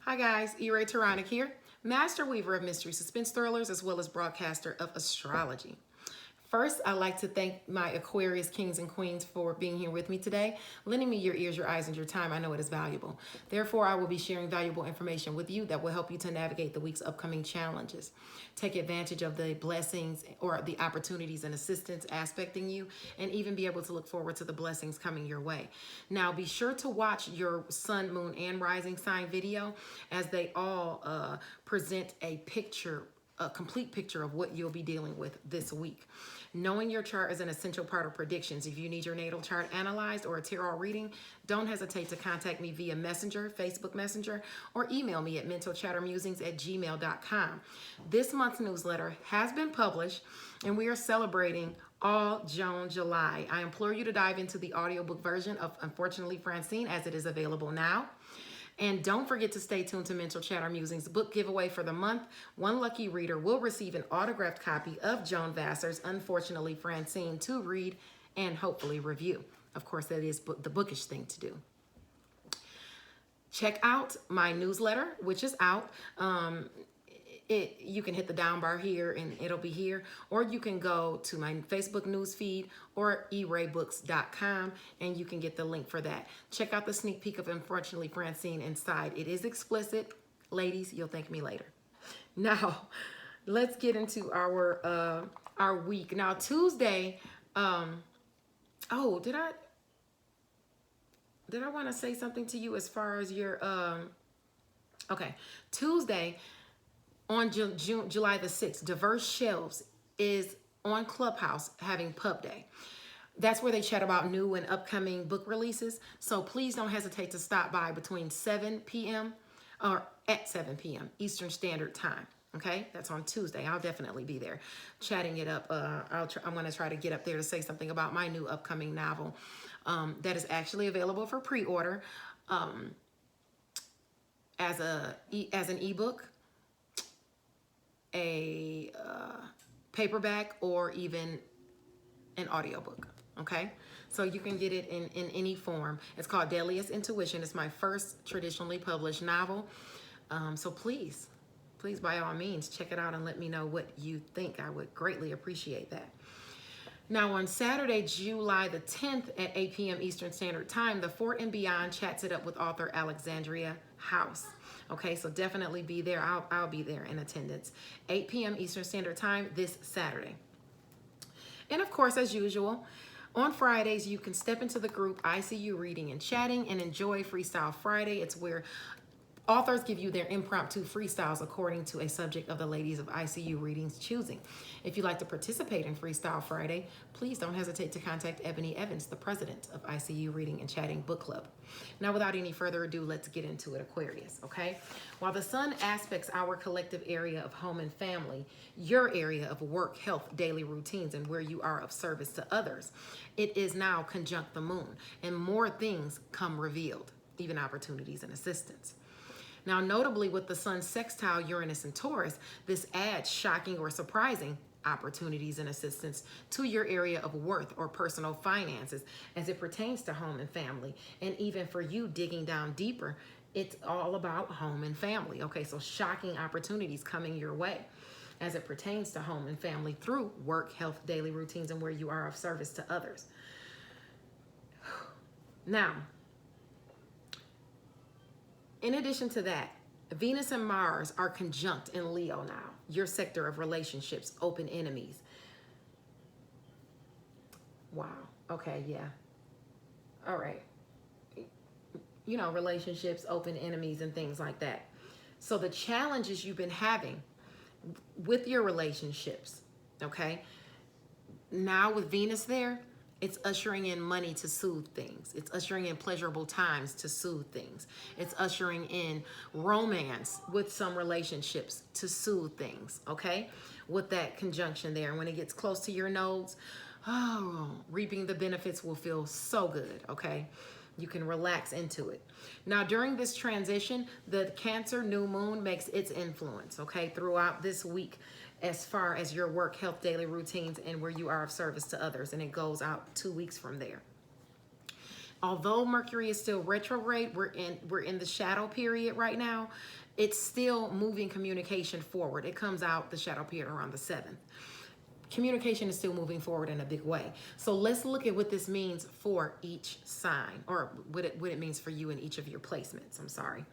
Hi guys, E-Ray Taronic here, master weaver of mystery suspense thrillers as well as broadcaster of astrology. First, I'd like to thank my Aquarius kings and queens for being here with me today, lending me your ears, your eyes, and your time. I know it is valuable. Therefore, I will be sharing valuable information with you that will help you to navigate the week's upcoming challenges. Take advantage of the blessings or the opportunities and assistance aspecting you, and even be able to look forward to the blessings coming your way. Now, be sure to watch your sun, moon, and rising sign video as they all present a complete picture of what you'll be dealing with this week. Knowing your chart is an essential part of predictions. If you need your natal chart analyzed or a tarot reading, don't hesitate to contact me via Messenger, Facebook Messenger, or email me at mentalchattermusings@gmail.com. This month's newsletter has been published, and we are celebrating all June, July. I implore you to dive into the audiobook version of Unfortunately Francine as it is available now. And don't forget to stay tuned to Mental Chatter Musings book giveaway for the month. One lucky reader will receive an autographed copy of Joan Vassar's Unfortunately Francine to read and hopefully review. Of course, that is the bookish thing to do. Check out my newsletter, which is out. You can hit the down bar here and it'll be here, or you can go to my Facebook news feed or eraybooks.com and you can get the link for that. Check out the sneak peek of Unfortunately Francine inside. It is explicit. Ladies, you'll thank me later. Now, let's get into our week. Now, Tuesday, did I want to say something to you as far as your okay, Tuesday, on July the 6th, Diverse Shelves is on Clubhouse having pub day. That's where they chat about new and upcoming book releases. So please don't hesitate to stop by between 7 p.m. or at 7 p.m. Eastern Standard Time. Okay, that's on Tuesday. I'll definitely be there chatting it up. I'm going to try to get up there to say something about my new upcoming novel that is actually available for pre-order as an ebook, a paperback, or even an audiobook. Okay, so you can get it in any form. It's called Deadliest Intuition. It's my first traditionally published novel. So please by all means check it out and let me know what you think. I would greatly appreciate that. Now, on Saturday, July the 10th at 8 p.m. Eastern Standard Time, The Fort and Beyond chats it up with author Alexandria House. Okay, so definitely be there. I'll be there in attendance. 8 p.m. Eastern Standard Time this Saturday. And of course, as usual, on Fridays, you can step into the group ICU Reading and Chatting and enjoy Freestyle Friday. It's where authors give you their impromptu freestyles according to a subject of the ladies of ICU Reading's choosing. If you'd like to participate in Freestyle Friday, please don't hesitate to contact Ebony Evans, the president of ICU Reading and Chatting Book Club. Now, without any further ado, let's get into it, Aquarius, okay? While the sun aspects our collective area of home and family, your area of work, health, daily routines, and where you are of service to others, it is now conjunct the moon, and more things come revealed, even opportunities and assistance. Now, notably with the sun sextile Uranus and Taurus, this adds shocking or surprising opportunities and assistance to your area of worth or personal finances as it pertains to home and family. And even for you digging down deeper, it's all about home and family. Okay, so shocking opportunities coming your way as it pertains to home and family through work, health, daily routines, and where you are of service to others. Now, in addition to that, Venus and Mars are conjunct in Leo now, your sector of relationships, open enemies. Wow. Okay, yeah. All right. You know, relationships, open enemies, and things like that. So the challenges you've been having with your relationships, okay, now with Venus there, it's ushering in money to soothe things. It's ushering in pleasurable times to soothe things. It's ushering in romance with some relationships to soothe things, okay? With that conjunction there. And when it gets close to your nodes, reaping the benefits will feel so good, okay? You can relax into it. Now, during this transition, the Cancer new moon makes its influence, okay, throughout this week as far as your work, health, daily routines, and where you are of service to others. And it goes out 2 weeks from there. Although Mercury is still retrograde, we're in the shadow period right now. It's still moving communication forward. It comes out the shadow period around the 7th. Communication is still moving forward in a big way. So let's look at what this means for each sign, or what it means for you in each of your placements. I'm sorry.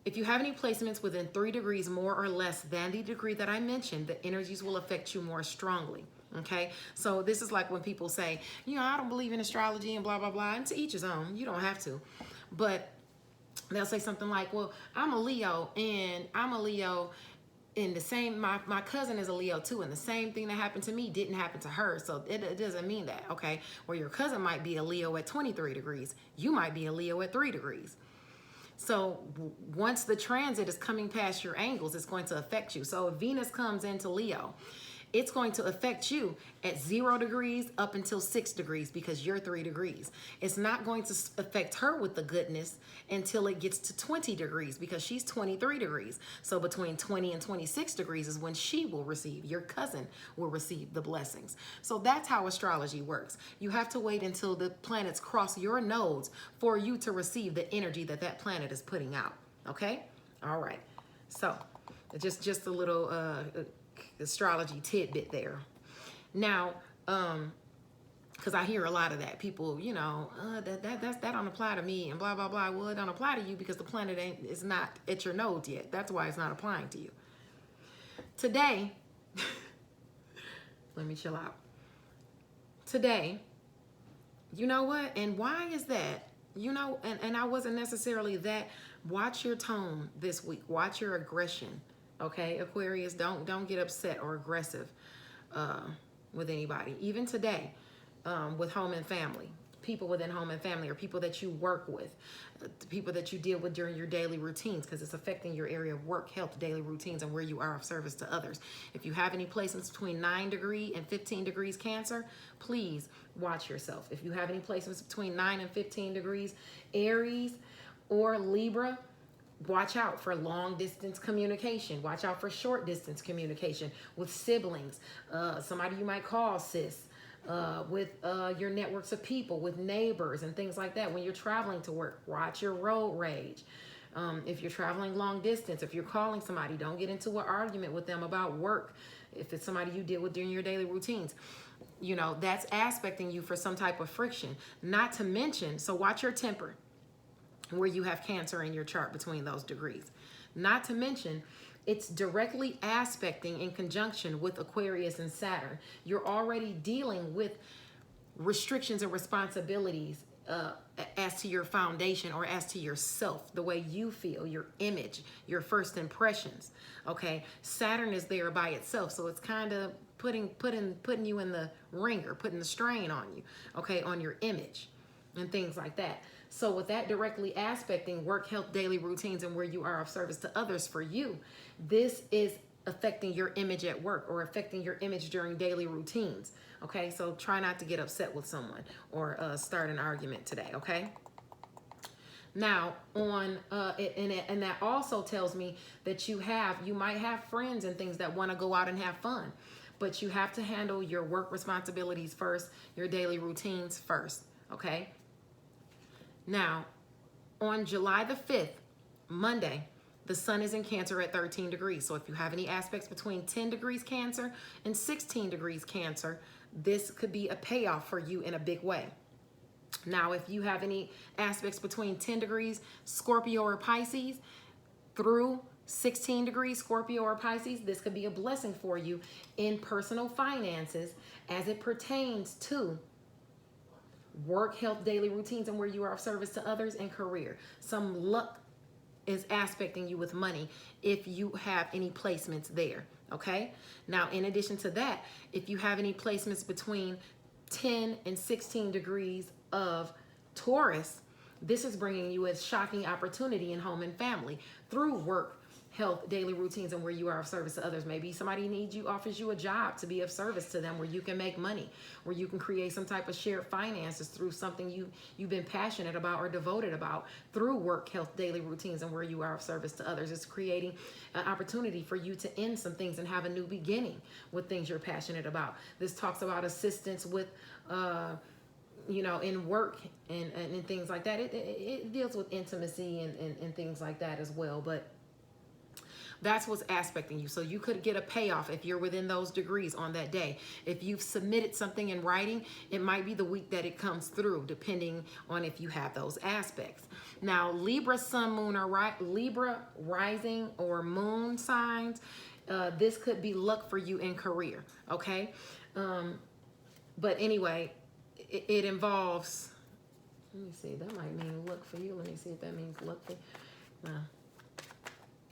If you have any placements within 3 degrees more or less than the degree that I mentioned, the energies will affect you more strongly. Okay, so this is like when people say, you know, I don't believe in astrology and blah, blah, blah. And to each his own, you don't have to. But they'll say something like, well, I'm a Leo and the same, my cousin is a Leo too, and the same thing that happened to me didn't happen to her. So it doesn't mean that, okay? Or your cousin might be a Leo at 23 degrees. You might be a Leo at 3 degrees. So once the transit is coming past your angles, it's going to affect you. So if Venus comes into Leo, it's going to affect you at 0 degrees up until 6 degrees because you're 3 degrees. It's not going to affect her with the goodness until it gets to 20 degrees because she's 23 degrees. So between 20 and 26 degrees is when she will receive, your cousin will receive the blessings. So that's how astrology works. You have to wait until the planets cross your nodes for you to receive the energy that that planet is putting out. Okay? All right. So just a little astrology tidbit there. Now, because I hear a lot of that. People, you know, that don't apply to me and blah, blah, blah. Well, it don't apply to you because the planet is not at your nodes yet. That's why it's not applying to you. Today, let me chill out. Today, you know what? And why is that? You know, and I wasn't necessarily that. Watch your tone this week. Watch your aggression. Okay, Aquarius, don't get upset or aggressive with anybody. Even today, with home and family, people within home and family, or people that you work with, people that you deal with during your daily routines, because it's affecting your area of work, health, daily routines, and where you are of service to others. If you have any placements between 9 degrees and 15 degrees Cancer, please watch yourself. If you have any placements between 9 and 15 degrees Aries or Libra, watch out for long distance communication. Watch out for short distance communication with siblings, somebody you might call sis, with your networks of people, with neighbors and things like that. When you're traveling to work, watch your road rage. If you're traveling long distance, if you're calling somebody, don't get into an argument with them about work. If it's somebody you deal with during your daily routines, you know, that's aspecting you for some type of friction. Not to mention, so watch your temper, where you have Cancer in your chart between those degrees. Not to mention, it's directly aspecting in conjunction with Aquarius and Saturn. You're already dealing with restrictions and responsibilities as to your foundation or as to yourself, the way you feel, your image, your first impressions. Okay, Saturn is there by itself, so it's kind of putting you in the ringer, putting the strain on you, okay, on your image and things like that. So with that directly aspecting work, health, daily routines, and where you are of service to others for you, this is affecting your image at work or affecting your image during daily routines. Okay, so try not to get upset with someone or start an argument today, okay? Now, and that also tells me that you might have friends and things that want to go out and have fun, but you have to handle your work responsibilities first, your daily routines first, okay? Now, on July the 5th, Monday, the sun is in Cancer at 13 degrees. So if you have any aspects between 10 degrees Cancer and 16 degrees Cancer, this could be a payoff for you in a big way. Now, if you have any aspects between 10 degrees Scorpio or Pisces through 16 degrees Scorpio or Pisces, this could be a blessing for you in personal finances as it pertains to work, health, daily routines, and where you are of service to others, and career. Some luck is aspecting you with money if you have any placements there, okay? Now, in addition to that, if you have any placements between 10 and 16 degrees of Taurus, this is bringing you a shocking opportunity in home and family through work, health, daily routines, and where you are of service to others. Maybe somebody offers you a job to be of service to them where you can make money, where you can create some type of shared finances through something you've been passionate about or devoted about through work, health, daily routines, and where you are of service to others. It's creating an opportunity for you to end some things and have a new beginning with things you're passionate about. This talks about assistance with in work and things like that. It deals with intimacy and things like that as well. But that's what's aspecting you. So you could get a payoff if you're within those degrees on that day. If you've submitted something in writing, it might be the week that it comes through, depending on if you have those aspects. Now, Libra, sun, moon, or Libra rising or moon signs, this could be luck for you in career, okay? But anyway, it involves, let me see, that might mean luck for you. Let me see if that means luck for you.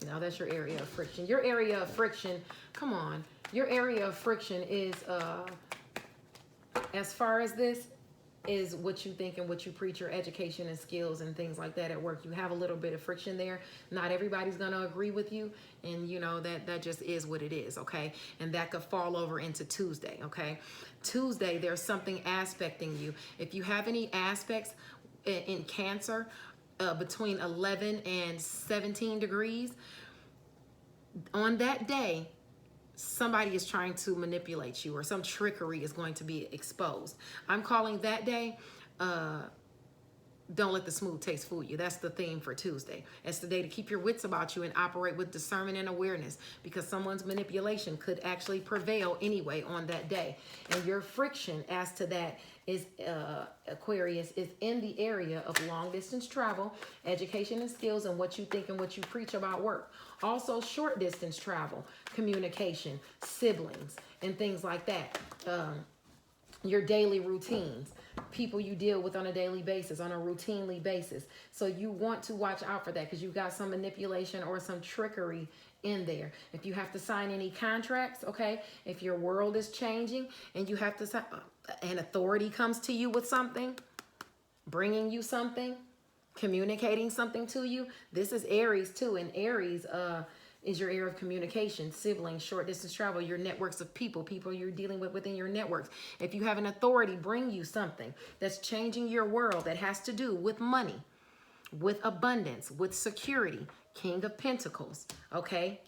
Now that's your area of friction. Your area of friction, come on. Your area of friction is, as far as this, is what you think and what you preach, your education and skills and things like that at work. You have a little bit of friction there. Not everybody's going to agree with you. And that just is what it is, okay? And that could fall over into Tuesday, okay? Tuesday, there's something aspecting you. If you have any aspects in Cancer, between 11 and 17 degrees, on that day, somebody is trying to manipulate you or some trickery is going to be exposed. I'm calling that day, don't let the smooth taste fool you. That's the theme for Tuesday. It's the day to keep your wits about you and operate with discernment and awareness, because someone's manipulation could actually prevail anyway on that day. And your friction as to that is, Aquarius, is in the area of long distance travel, education and skills, and what you think and what you preach about work. Also short distance travel, communication, siblings, and things like that. Your daily routines, people you deal with on a daily basis, on a routinely basis. So you want to watch out for that, because you've got some manipulation or some trickery in there. If you have to sign any contracts, okay, if your world is changing and you have to sign, an authority comes to you with something, bringing you something, communicating something to you. This is Aries too, and Aries is your area of communication, siblings, short distance travel, your networks of people you're dealing with within your networks. If you have an authority bring you something that's changing your world, that has to do with money, with abundance, with security, King of Pentacles, okay?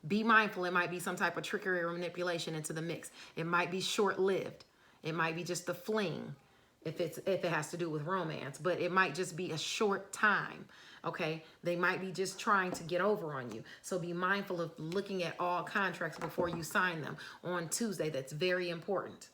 Be mindful. It might be some type of trickery or manipulation into the mix. It might be short-lived. It might be just a fling if it has to do with romance, but it might just be a short time. Okay, they might be just trying to get over on you. So be mindful of looking at all contracts before you sign them on Tuesday. That's very important.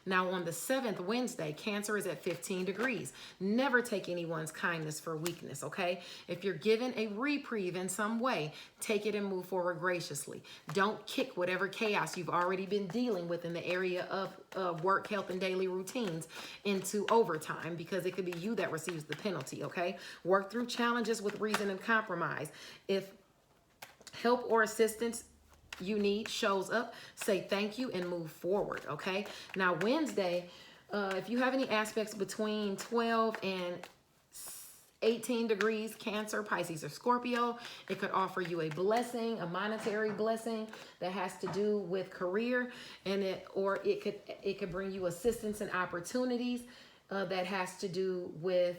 Now on the 7th, Wednesday, Cancer is at 15 degrees. Never take anyone's kindness for weakness, okay? If you're given a reprieve in some way, take it and move forward graciously. Don't kick whatever chaos you've already been dealing with in the area of work, health, and daily routines into overtime, because it could be you that receives the penalty, okay? Work through challenges with reason and compromise. If help or assistance you need shows up, say thank you and move forward, okay? Now Wednesday, if you have any aspects between 12 and 18 degrees, Cancer, Pisces, or Scorpio, it could offer you a blessing, a monetary blessing that has to do with career, and it could bring you assistance and opportunities that has to do with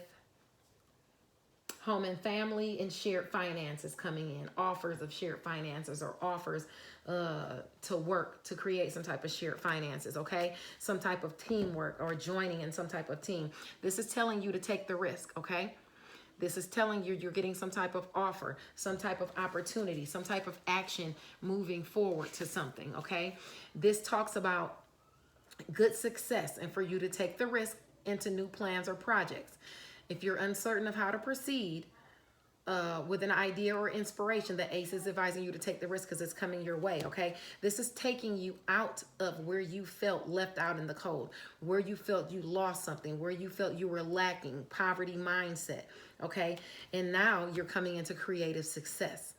home and family and shared finances coming in, offers of shared finances, or offers to work to create some type of shared finances, okay? Some type of teamwork or joining in some type of team. This is telling you to take the risk, okay? This is telling you you're getting some type of offer, some type of opportunity, some type of action moving forward to something, okay? This talks about good success and for you to take the risk into new plans or projects. If you're uncertain of how to proceed with an idea or inspiration, the Ace is advising you to take the risk because it's coming your way, okay? This is taking you out of where you felt left out in the cold, where you felt you lost something, where you felt you were lacking, poverty mindset, okay? And now you're coming into creative success.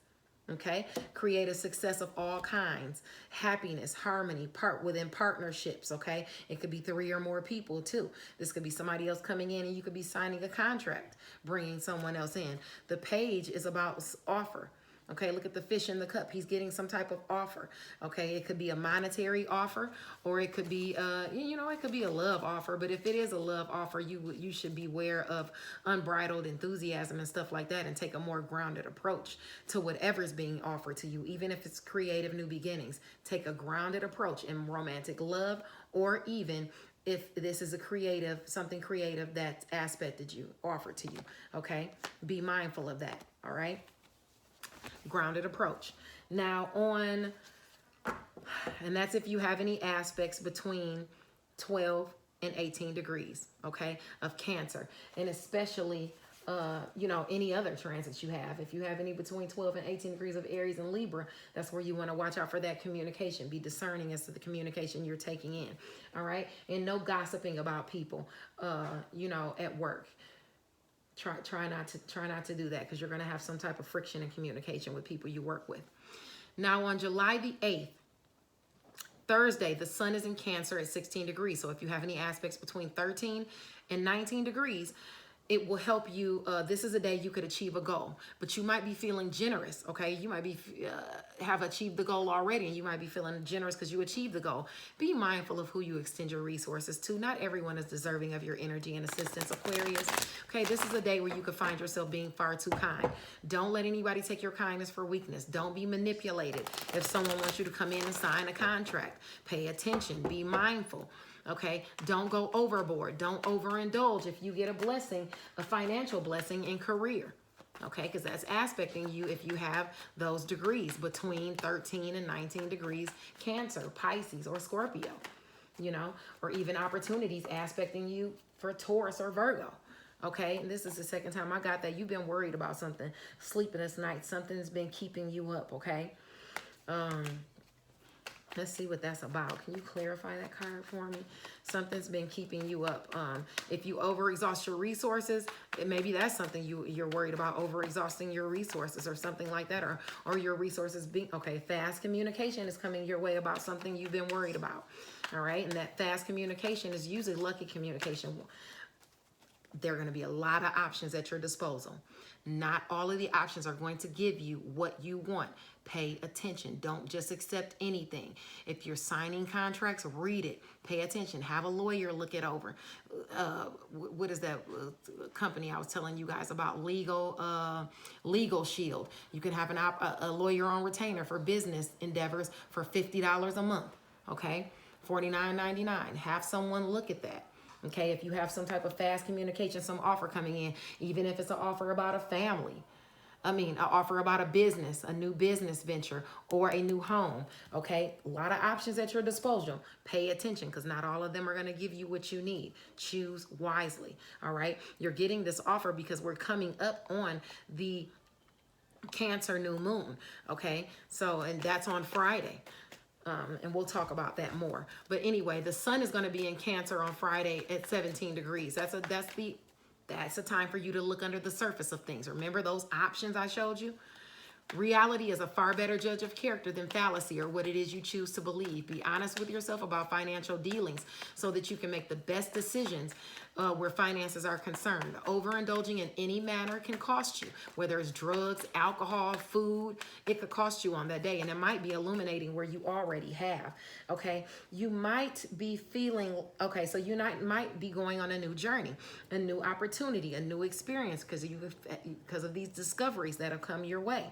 Okay, creative success of all kinds, happiness, harmony, within partnerships. Okay, it could be 3 or more people too. This could be somebody else coming in, and you could be signing a contract, bringing someone else in. The page is about offer. Okay, look at the fish in the cup. He's getting some type of offer. Okay, it could be a monetary offer, or it could be, it could be a love offer. But if it is a love offer, you should beware of unbridled enthusiasm and stuff like that, and take a more grounded approach to whatever's being offered to you, even if it's creative new beginnings. Take a grounded approach in romantic love, or even if this is a creative, something creative that's aspected you, offered to you, okay? Be mindful of that, all right? Grounded approach. Now and that's if you have any aspects between 12 and 18 degrees, okay, of Cancer. And especially, you know, any other transits you have. If you have any between 12 and 18 degrees of Aries and Libra, that's where you want to watch out for that communication. Be discerning as to the communication you're taking in, all right? And no gossiping about people, you know, at work. Try not to do that, because you're going to have some type of friction in communication with people you work with. Now on July the 8th, Thursday, the sun is in Cancer at 16 degrees. So if you have any aspects between 13 and 19 degrees, it will help you. This is a day you could achieve a goal, but you might be feeling generous, okay? You might be have achieved the goal already, and you might be feeling generous because you achieved the goal. Be mindful of who you extend your resources to. Not everyone is deserving of your energy and assistance, Aquarius. Okay, this is a day where you could find yourself being far too kind. Don't let anybody take your kindness for weakness. Don't be manipulated. If someone wants you to come in and sign a contract, pay attention. Be mindful. Okay, don't go overboard. Don't overindulge if you get a blessing, a financial blessing in career. Okay, because that's aspecting you if you have those degrees between 13 and 19 degrees Cancer, Pisces, or Scorpio, you know, or even opportunities aspecting you for Taurus or Virgo. Okay, and this is the second time I got that. You've been worried about something, sleepless nights, something's been keeping you up, okay? Let's see what that's about. Can you clarify that card for me? Something's been keeping you up. If you overexhaust your resources, maybe that's something you're worried about, overexhausting your resources or something like that, or your resources being, okay, fast communication is coming your way about something you've been worried about. All right, and that fast communication is usually lucky communication. There are going to be a lot of options at your disposal. Not all of the options are going to give you what you want. Pay attention. Don't just accept anything. If you're signing contracts, read it. Pay attention. Have a lawyer look it over. What is that company I was telling you guys about? Legal Shield. You can have a lawyer on retainer for business endeavors for $50 a month. Okay, $49.99. Have someone look at that. Okay, if you have some type of fast communication, some offer coming in, even if it's an offer about a family, an offer about a business, a new business venture, or a new home, okay? A lot of options at your disposal. Pay attention, because not all of them are going to give you what you need. Choose wisely, all right? You're getting this offer because we're coming up on the Cancer new moon, okay? So, and that's on Friday. And we'll talk about that more. But anyway, the sun is going to be in Cancer on Friday at 17 degrees. That's a time for you to look under the surface of things. Remember those options I showed you? Reality is a far better judge of character than fallacy or what it is you choose to believe. Be honest with yourself about financial dealings so that you can make the best decisions where finances are concerned. Overindulging in any manner can cost you, whether it's drugs, alcohol, food. It could cost you on that day, and it might be illuminating where you already have. Okay, you might be feeling, okay, so you might be going on a new journey, a new opportunity, a new experience because of these discoveries that have come your way.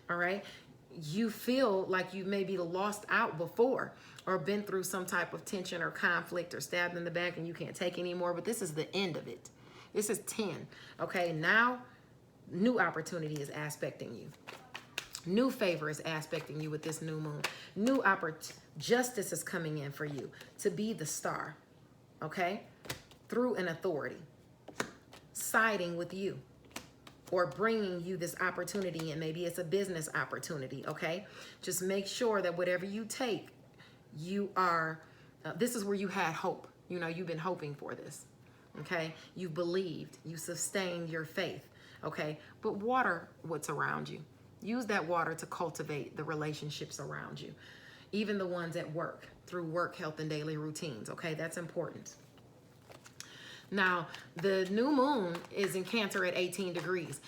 All right, you feel like you maybe lost out before or been through some type of tension or conflict or stabbed in the back and you can't take anymore, but this is the end of it. This is 10. Okay, now new opportunity is aspecting you. New favor is aspecting you with this new moon. New justice is coming in for you to be the star, okay? Through an authority, siding with you, or bringing you this opportunity, and maybe it's a business opportunity, okay? Just make sure that whatever you take, you are, this is where you had hope. You know, you've been hoping for this, okay? You believed, you sustained your faith, okay? But water what's around you. Use that water to cultivate the relationships around you, even the ones at work, through work, health, and daily routines, okay? That's important. Now, the new moon is in Cancer at 18 degrees.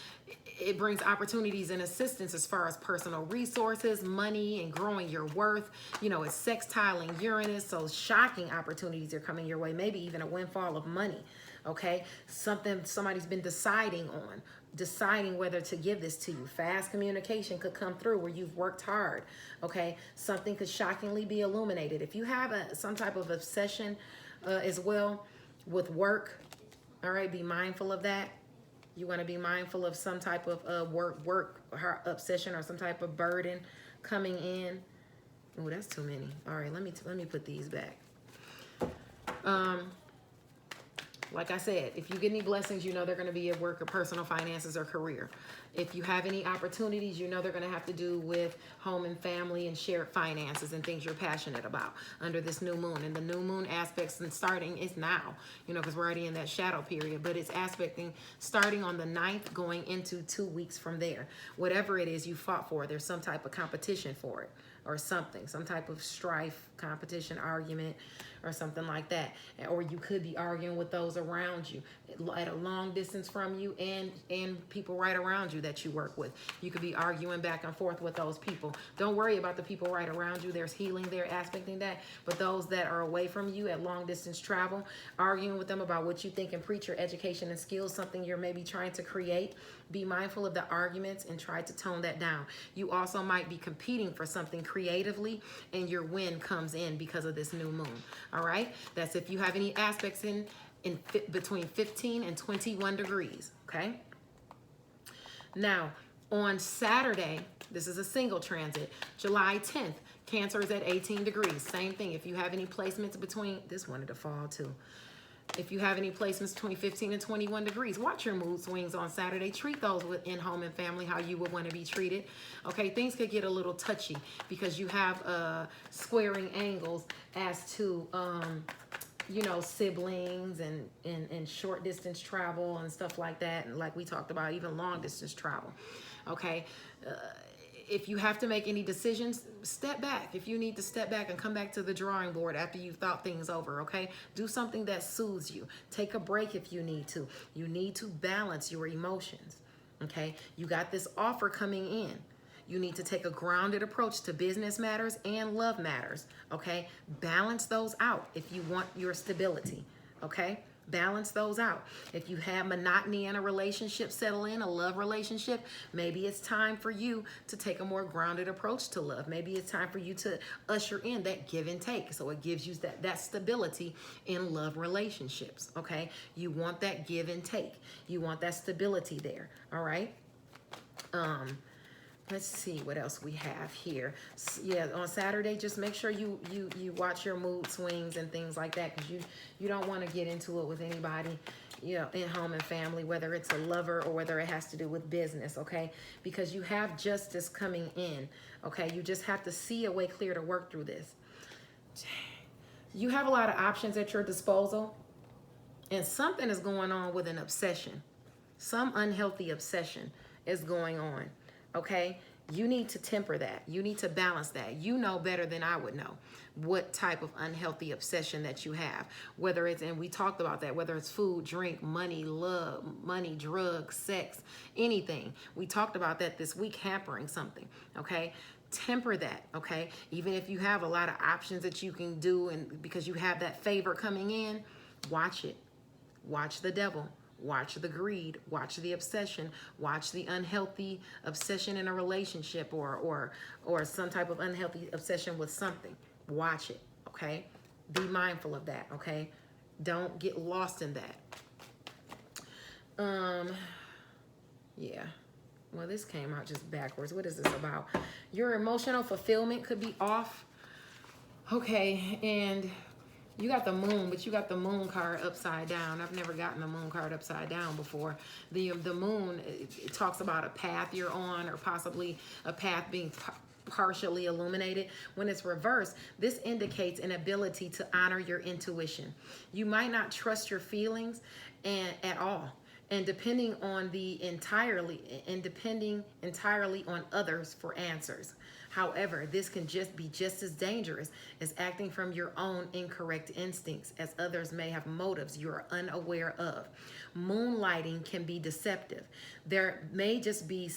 It brings opportunities and assistance as far as personal resources, money, and growing your worth. You know, it's sextiling Uranus, so shocking opportunities are coming your way, maybe even a windfall of money, okay? Somebody's been deciding whether to give this to you. Fast communication could come through where you've worked hard, okay? Something could shockingly be illuminated. If you have some type of obsession, as well with work. All right, be mindful of that. You want to be mindful of some type of work obsession or some type of burden coming in. Oh, that's too many. All right, let me put these back. Like I said, if you get any blessings, you know they're going to be at work or personal finances or career. If you have any opportunities, you know they're going to have to do with home and family and shared finances and things you're passionate about under this new moon. And the new moon aspects and starting is now, you know, because we're already in that shadow period. But it's aspecting starting on the 9th, going into 2 weeks from there. Whatever it is you fought for, there's some type of competition for it or something, some type of strife, competition, argument, or something like that. Or you could be arguing with those around you at a long distance from you and people right around you that you work with. You could be arguing back and forth with those people. Don't worry about the people right around you. There's healing there, aspecting that. But those that are away from you at long distance travel, arguing with them about what you think and preach your education and skills, something you're maybe trying to create. Be mindful of the arguments and try to tone that down. You also might be competing for something creatively and your win comes in because of this new moon. All right, that's if you have any aspects in between 15 and 21 degrees. Okay, now on Saturday, this is a single transit, July 10th, Cancer is at 18 degrees. Same thing. If you have any placements between, this wanted to fall too. If you have any placements between 15 and 21 degrees, watch your mood swings on Saturday. Treat those within home and family how you would want to be treated. Okay, things could get a little touchy because you have squaring angles as to, you know, siblings and short distance travel and stuff like that. And like we talked about, even long distance travel. Okay. If you have to make any decisions, step back. If you need to step back and come back to the drawing board after you've thought things over, okay? Do something that soothes you. Take a break if you need to. You need to balance your emotions, okay? You got this offer coming in. You need to take a grounded approach to business matters and love matters, okay? Balance those out if you want your stability, okay? Balance those out. If you have monotony in a relationship settle in, a love relationship, maybe it's time for you to take a more grounded approach to love. Maybe it's time for you to usher in that give and take. So it gives you that stability in love relationships, okay? You want that give and take. You want that stability there, all right? Let's see what else we have here. Yeah, on Saturday, just make sure you watch your mood swings and things like that, because you don't want to get into it with anybody, you know, in home and family, whether it's a lover or whether it has to do with business, okay? Because you have justice coming in, okay? You just have to see a way clear to work through this. You have a lot of options at your disposal, and something is going on with an obsession. Some unhealthy obsession is going on. Okay, you need to temper that. You need to balance that. You know better than I would know what type of unhealthy obsession that you have. Whether it's, and we talked about that, whether it's food, drink, money, love, money, drugs, sex, anything. We talked about that this week, hampering something, okay? Temper that, okay? Even if you have a lot of options that you can do, and because you have that favor coming in, watch it. Watch the devil. Watch the greed, watch the obsession, watch the unhealthy obsession in a relationship or some type of unhealthy obsession with something. Watch it, okay? Be mindful of that, okay? Don't get lost in that. Yeah. Well, this came out just backwards. What is this about? Your emotional fulfillment could be off. Okay, and you got the moon, but you got the moon card upside down. I've never gotten the moon card upside down before. The moon, it talks about a path you're on, or possibly a path being partially illuminated. When it's reversed, this indicates an ability to honor your intuition. You might not trust your feelings at all. And depending entirely on others for answers. However, this can just be just as dangerous as acting from your own incorrect instincts, as others may have motives you are unaware of. Moonlighting can be deceptive. There may just be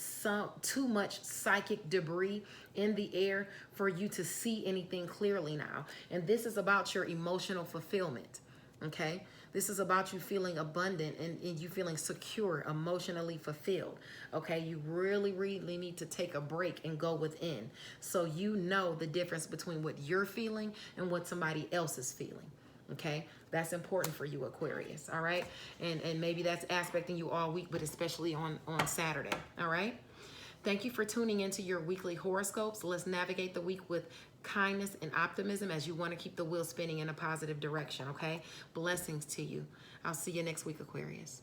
too much psychic debris in the air for you to see anything clearly now. And this is about your emotional fulfillment, okay? This is about you feeling abundant and you feeling secure, emotionally fulfilled. Okay, you really, really need to take a break and go within, so you know the difference between what you're feeling and what somebody else is feeling. Okay, that's important for you, Aquarius. All right, and maybe that's aspecting you all week, but especially on Saturday. All right. Thank you for tuning into your weekly horoscopes. Let's navigate the week with kindness and optimism as you want to keep the wheel spinning in a positive direction. Okay, blessings to you. I'll see you next week, Aquarius.